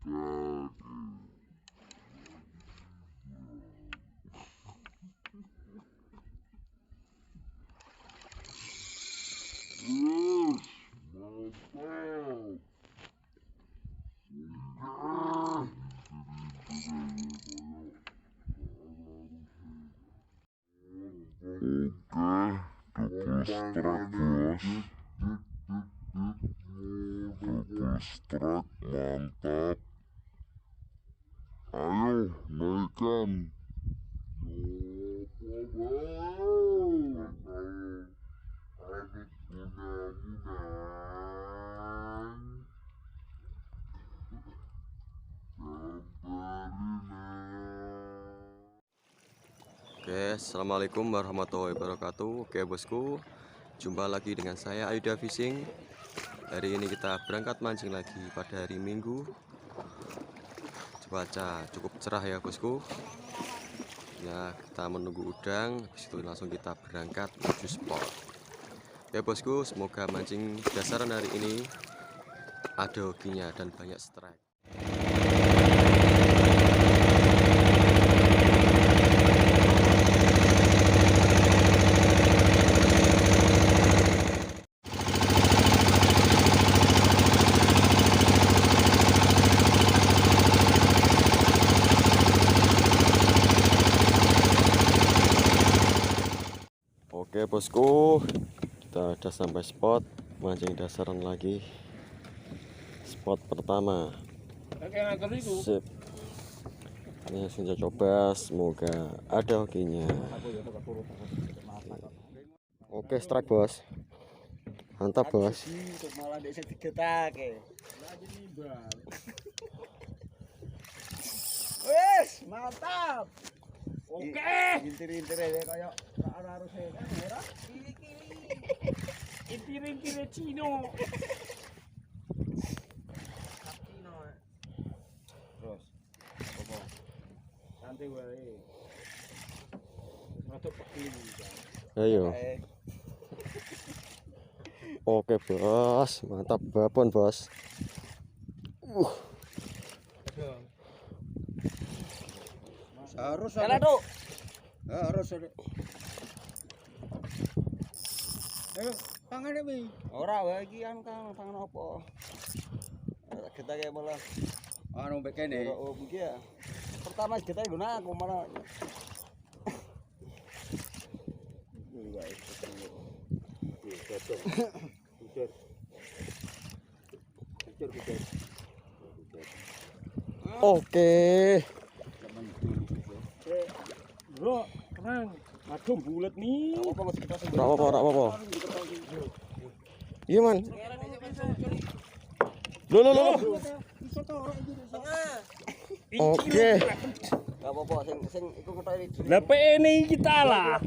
Double strike bos. Double strike mantap. Ayo naikkan. Oke, assalamualaikum warahmatullahi wabarakatuh. Oke bosku, jumpa lagi dengan saya Ayuda Fishing. Hari ini kita berangkat mancing lagi pada hari Minggu. Cuaca cukup cerah ya bosku. Ya, kita menunggu udang, habis itu langsung kita berangkat menuju spot. Ya bosku, semoga mancing dasaran hari ini ada hokinya dan banyak strike. Oke bosku, kita udah sampai spot mancing dasaran lagi. Spot pertama. Sip. Ini langsung coba, semoga ada hokinya. Oke, strike bos. Mantap bos. Wes, mantap. Oke. Intir-intir aja kayak harus merah. Kili-kili. Intir-intir Cino. Terus. Apa? Santai wae. Masuk pekil. Ayo. Oke bos, mantap babon bos. Harus ada. Harus ada. Ayo, tangan ini. Ora wae iki anu tangan apa? Kita kayak malah anu bekene. Oh, iki ya. Pertama kita guna aku malah. Oke. Bro, tenang. Aduh bulet nih. Apa-apa. Iya man. Lo. Oke. Apa-apa sing iku kotoke. Lah PN kita lah.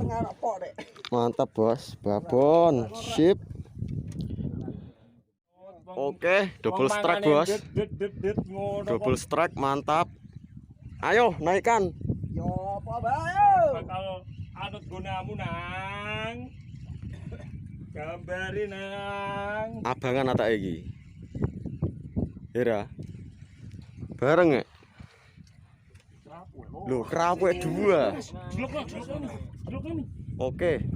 Mantap bos, babon. Sip. Oke, double strike bos. Double strike mantap. Ayo naikkan. Yo apa bae? Bakal anut gunamu nang. Gambarin nang. Abangan atak iki. Hera. Bareng ya? Loh, kerapu dua. Oke.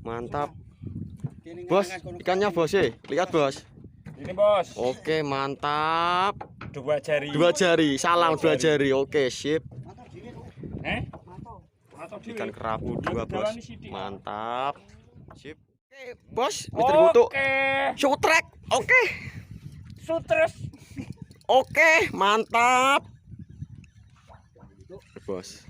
Mantap. Bos, ikannya bos lihat bos. Ini bos. Oke, mantap. Dua jari. Dua jari, salam dua jari. Oke, sip. Ikan kerapu dua bos. Mantap. Sip. Oke, bos, Mr. Kutu. Sutrek. Oke. Sutres. Oke, mantap. Bos.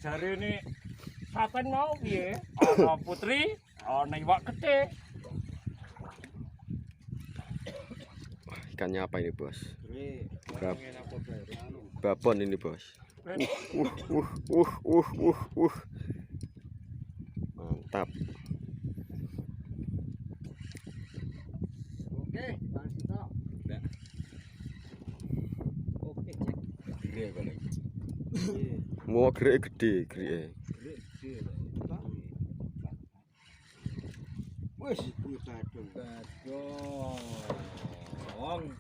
Jari ini saten mau piye? Ana putri, ana iwak gede. Ikannya apa ini bos? Babon ini bos. Mantap. Oke, oke, cek. Mau gede. Gede. Wis, kuwi badung.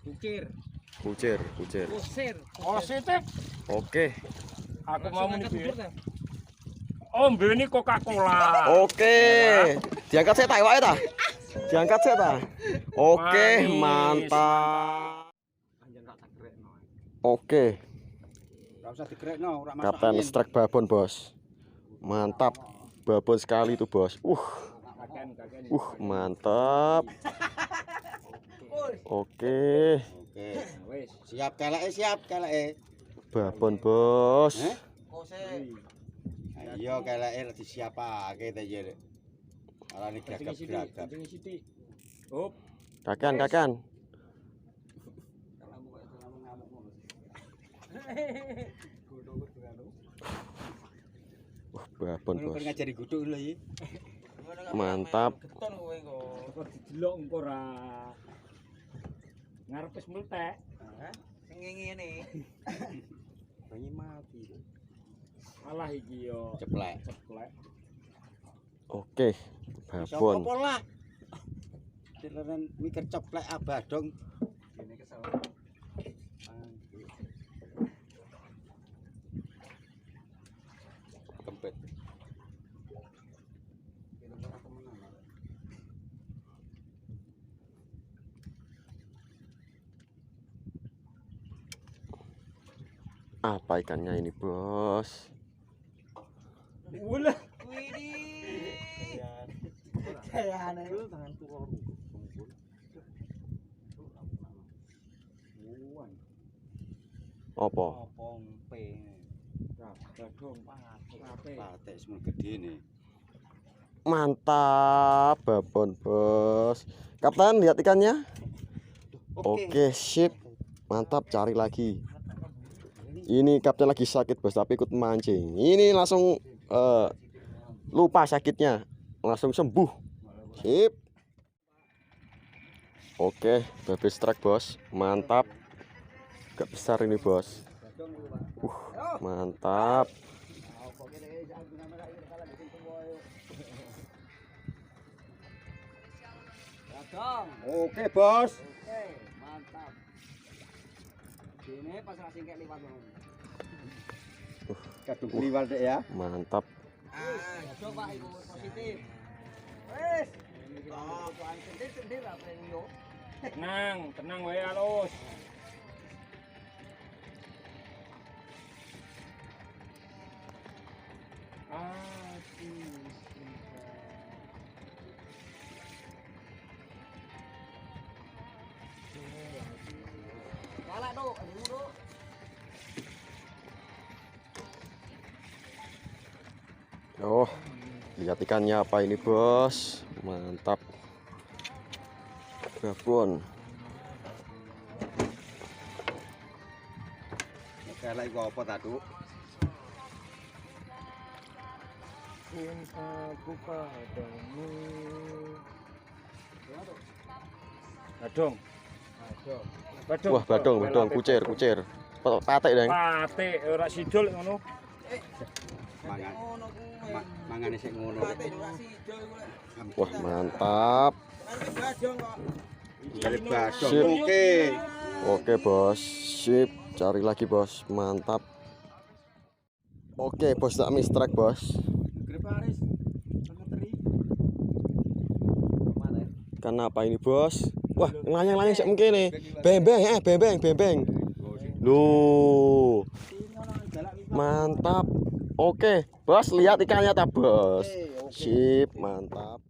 Kucir. Usir. Positif. Oke. Aku mau muni piye? Ombe ini Coca-Cola. Oke. Diangkat saya tak wae ta? Diangkat saya ta? Oke, Manis. mantap. Oke, Ora usah digrekno, ora masuk Kapten angin. strike babon, Bos. Mantap. Babon sekali tuh, Bos. Mantap. Oke. Oke. Siap keleke. Babon, Bos. Heh? Iya keleke disiapake ta ya. Arane gagap-gagap. Kakan. Babon, Ngono Bos. ngajari guduk lho iki. Mantap. Kok didelok engko ora. Ngarep wis meletek. Sing ngene. Banyi mati. Alah iki yo Ceplek. Oke, babon. Apa lah? Dileran mikir ceplek abadong. Ngene kesel. Kempet. Apa ikannya ini, Bos? Ulah. Apa? Pompe. Badung pate. Patek semua gede nih. Mantap, babon, Bos. Kapten, lihat ikannya. Oke, sip. Mantap, cari lagi. Ini kapten lagi sakit, Bos, tapi ikut mancing. Ini langsung lupa sakitnya. Langsung sembuh. Sip. Oke, baby strike, Bos. Mantap. Gak besar ini, Bos. Mantap. Oke, Bos. Mantap. Ini pas rasing kayak liwat dong. Kadung liwat dek ya. Mantap. Coba ibu positif. Wes. Oh, sendir apa yang yo? Tenang wae alus. Kalah do, aduh do. Oh, lihat ikannya apa ini, Bos. Mantap. Babon. Kelek iku apa ta, Duk? Cintaku padamu. Badung. Wah, badung, kucir. Patek, Deng. Pate ora sidul ngono. Mangan. Mangane sik ngono. Wah, mantap. Dari badong. Sip. Oke. Oke, Bos. Sip. Cari lagi, Bos. Mantap. Oke, Bos, tak mistrek, Bos. Griparis. Pengeteri. Ikan apa ini, Bos? Wah, ngelayang-layang sik mungkin nih. Bembeng. Loh. Mantap. Oke, Bos, lihat ikannya tak, Bos. Sip, mantap.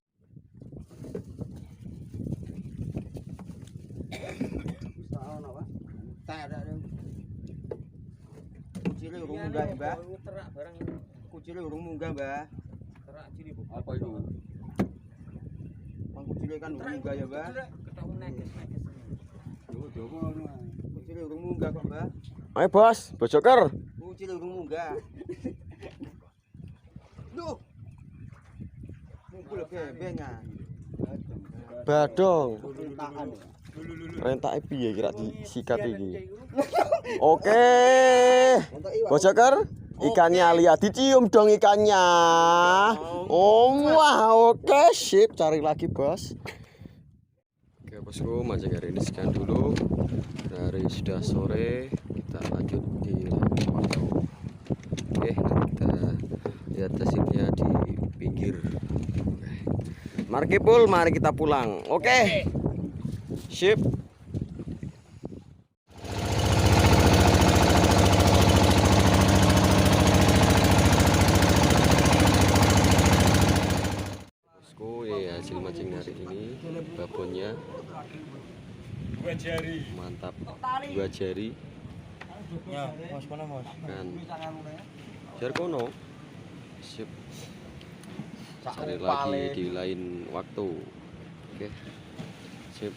Kucile urung munggah, Mbah. Kucile urung munggah, Mbah. Apa itu? Bang kucile kan urung munggah ya, Mbah. Kucile urung munggah kok, Mbah. Ayo, Bos, bojoker. Kucile urung munggah. Duh. Kumpul bembengnya. Badong. Perintahan. Rentake piye kira disikat iki? Oke. Bojoker, Ikannya lihat, dicium dong ikannya. Oh, wah, oke, sip. Cari lagi, Bos. Oke, Bosku, mancing hari ini sekian dulu. Dari sudah sore, kita lanjut di waktu. Oke, nanti kita lihat hasilnya di pinggir. Mari Kipul, mari kita pulang. Oke. Sip. Bosku, ya hasil mancing hari ini babonnya 2 jari. mantap, 2 jari. Ya, Mas mana, Mas? Kan Jarkono. Sip. Cari lagi di lain waktu. Oke. Sip.